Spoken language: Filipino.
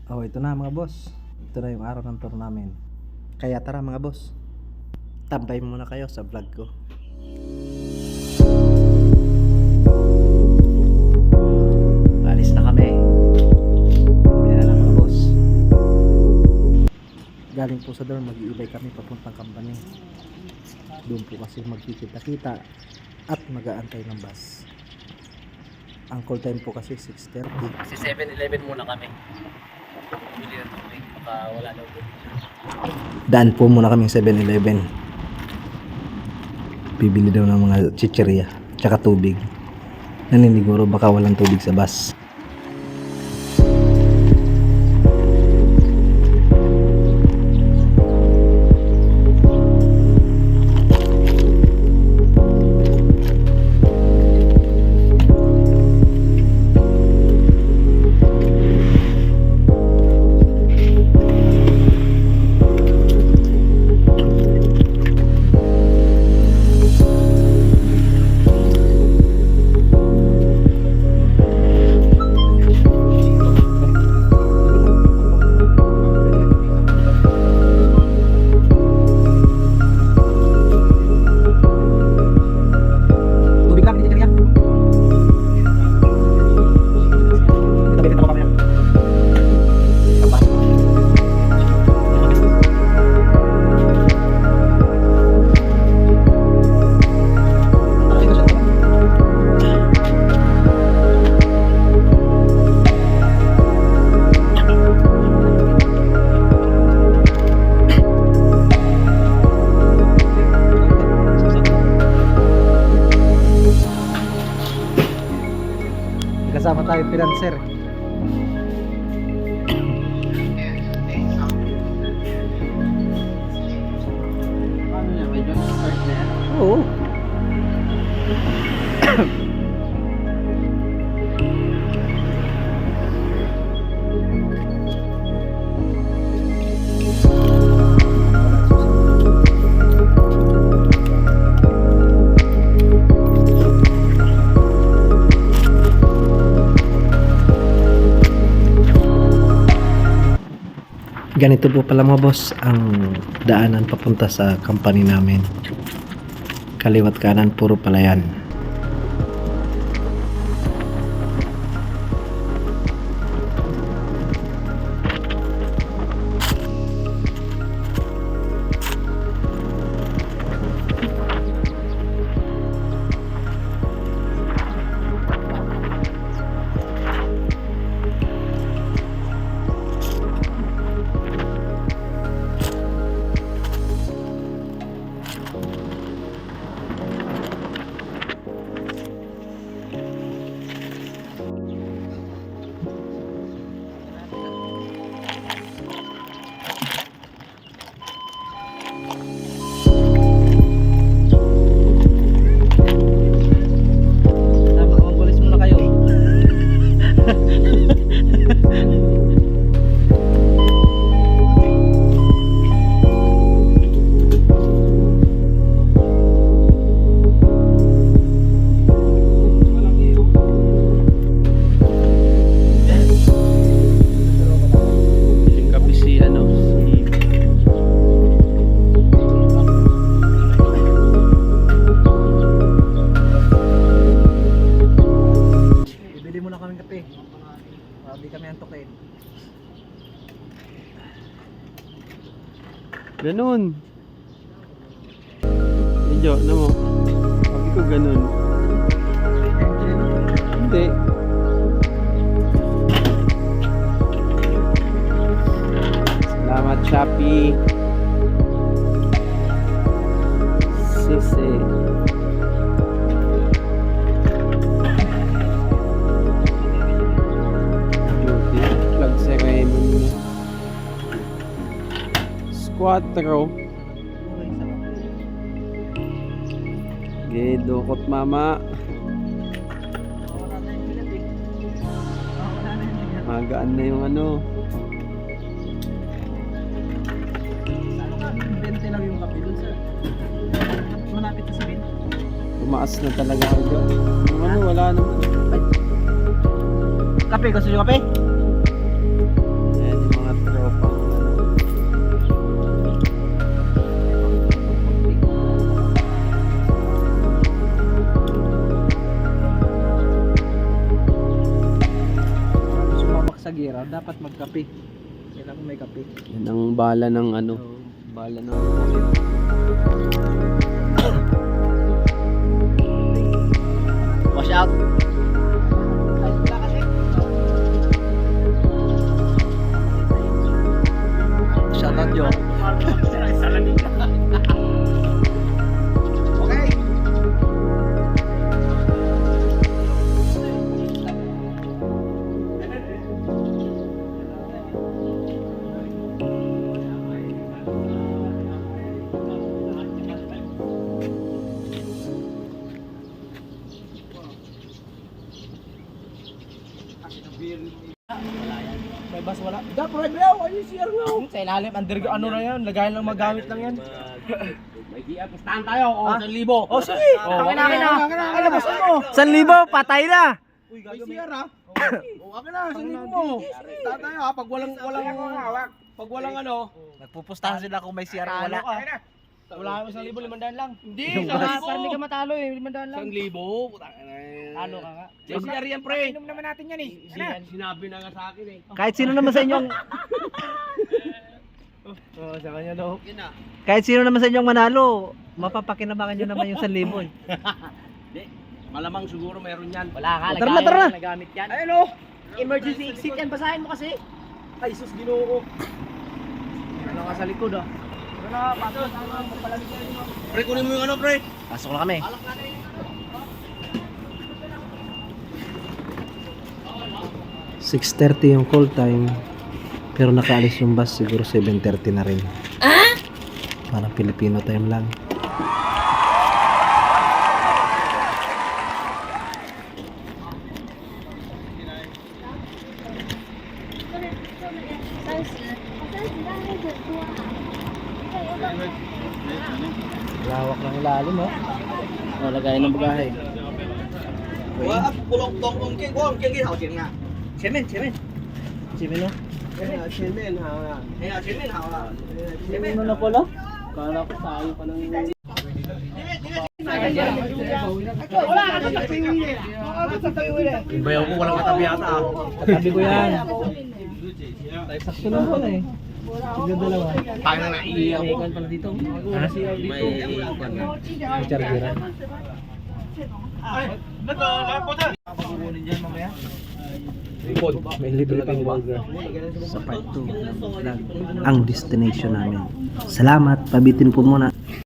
Oh, ito na mga boss. Ito na yung araw ng tour namin. Kaya tara mga boss. Tambay muna kayo sa vlog ko. Alis na kami. Yan na lang mga boss. Galing po sa dorm, mag-iibay kami papuntang company. Doon po kasi magkikita-kita at mag-aantay ng bus. Ang call time po kasi 6:30. Kasi 7-Eleven muna kami. Bili ng tubig, baka wala daw po. Daan po muna kaming 7-Eleven. Bibili daw ng mga chichirya tsaka tubig. Naniniguro baka walang tubig sa bus. Kasama tayo financer. Ano niya, medyo start na yan? Oo. Ganito po pala mga boss ang daanan papunta sa company namin. Kaliwat kanan puro palayan. Yung kape si ano, Bibili muna kaming kape. Hindi kami antokin. ganun. Medyo, ano mo? Sabi ko ganun. Hindi. Salamat, Shopee. Sisi. Beauty. Plug ceremony. Squatro. Dukot mama. Magaan na yung ano. Bente lang yung kape dun sa malapit sa bin. Tumaas na talaga ako dyan. Yung ano, wala naman. Kape, gusto nyo kape? Ayan, pero dapat magkape. Kailangan may kape. Yan ang bala ng ano. So, Bala ng Wash out. shoutout yo. May bus wala. Da, pre, bro, ayun CR nga. Sa ilalim, ano na yan, lagayan lang magamit lang yan. May GF, pustahan tayo, o, 1,000. O, sige. Akin na. Ay, labasan mo. 1,000 patay na. Uy, may CR ha. O, akin na, 1,000 mo. Pustahan tayo ha, pag walang hawak. Pag walang ano. Nagpupustahan sila kung may CR wala. Wala kami 1,000, 500 lang. Hindi, parang hindi ka matalo eh, 500 lang. 1,000? Talo ka nga. May CR yan, pre. Inom naman natin yan eh. Sinabi na nga sa akin eh. Kahit sino naman sa inyong Sa kanya daw. kahit sino naman sa inyong manalo, mapapakinabangan nyo naman yung 1,000. Malamang siguro meron yan. Wala ka, Tara na. nagamit yan. Ayun o! Emergency exit yan, basahin mo kasi. Ay, sus, ginoo ko. Ano ka sa likod ah? Ano na, pasok. Pre, kunin mo yung ano, pre. Pasok na kami. 6:30 yung call time. Pero nakaalis yung bus siguro 7:30 na rin. Parang Filipino time lang. Lawak ng ilalim, oh. Lagayin ng bagahe. 我不弄动动给我给好钱啊！前面前面 Sino no? 前面好了，哎呀前面好了，前面 Ano na pala? Kala ko tayo pa ng... Bayaw ko walang katabi ata ah. Katabi ko yan. Sakto lang pala eh. Tignan dalawa. Tayo na naiiyak ko. Ikan pala dito. May chargeran. May libre pang burger sa part 2 ng vlog. Ang destination namin. Salamat, pabitin po muna.